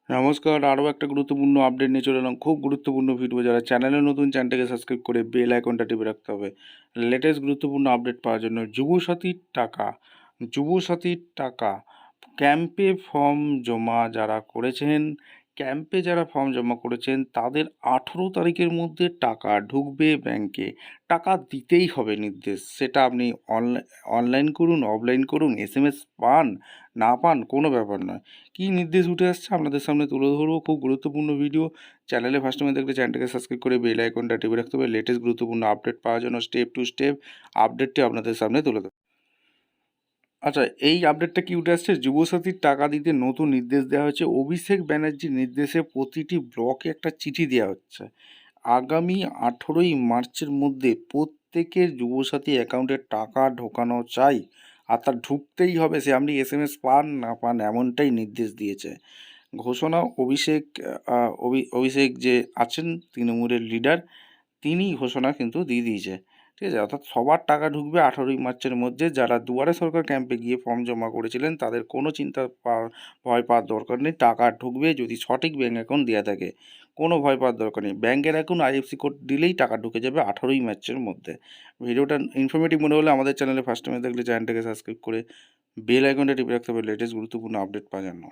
নমস্কার, আরও একটা গুরুত্বপূর্ণ আপডেট নিয়ে চলে এলাম। খুব গুরুত্বপূর্ণ ভিডিও। যারা চ্যানেলে নতুন, চ্যানেলটাকে সাবস্ক্রাইব করে বেল আইকনটা টিপে রাখতে হবে লেটেস্ট গুরুত্বপূর্ণ আপডেট পাওয়ার জন্য। যুবসাথীর টাকা ক্যাম্পে ফর্ম জমা যারা করেছেন, তাদের 18 তারিখের মধ্যে টাকা ঢুকবে ব্যাংকে। টাকা দিতেই হবে নির্দেশ। সেটা আপনি অনলাইন করুন, অফলাইন করুন, SMS পান না পান কোনো ব্যাপার নয়। কী নির্দেশ উঠে আসছে আপনাদের সামনে তুলে ধরবো। খুব গুরুত্বপূর্ণ ভিডিও। চ্যানেলে ফার্স্ট টাইমে দেখলে চ্যানেলটাকে সাবস্ক্রাইব করে বেল আইকনটা টিপে রাখতে হবে লেটেস্ট গুরুত্বপূর্ণ আপডেট পাওয়ার জন্য। স্টেপ টু স্টেপ আপডেটটি আপনাদের সামনে তুলে দেবো। আচ্ছা, এই আপডেটটা কি উঠে আসছে? যুবসাথীর টাকা দিতে নতুন নির্দেশ দেওয়া হয়েছে। অভিষেক ব্যানার্জির নির্দেশে প্রতিটি ব্লকে একটা চিঠি দেওয়া হচ্ছে। আগামী 18ই মার্চের মধ্যে প্রত্যেকের যুবসাথী অ্যাকাউন্টে টাকা ঢোকানো চাই, আর তা ঢুকতেই হবে, সে আপনি SMS পান না পান, এমনটাই নির্দেশ দিয়েছে। ঘোষণা অভিষেক যে আছেন তৃণমূলের লিডার, তিনি ঘোষণা কিন্তু দিয়ে দিয়েছে। ঠিক আছে, অর্থাৎ সবার টাকা ঢুকবে 18ই মার্চের মধ্যে। যারা দুয়ারে সরকার ক্যাম্পে গিয়ে ফর্ম জমা করেছিলেন তাদের কোনো ভয় পাওয়ার দরকার নেই। টাকা ঢুকবে যদি সঠিক ব্যাঙ্ক অ্যাকাউন্ট দেওয়া থাকে। কোনো ভয় পাওয়ার দরকার নেই। ব্যাঙ্কের অ্যাকাউন্ট IFSC কোড দিলেই টাকা ঢুকে যাবে 18ই মার্চের মধ্যে। ভিডিওটা ইনফরমেটিভ মনে হলে আমাদের চ্যানেলে ফার্স্ট টাইমে দেখলে চ্যানেলটাকে সাবস্ক্রাইব করে বেল আইকনটা টিপে রাখতে হবে লেটেস্ট গুরুত্বপূর্ণ আপডেট পাওয়ার জন্য।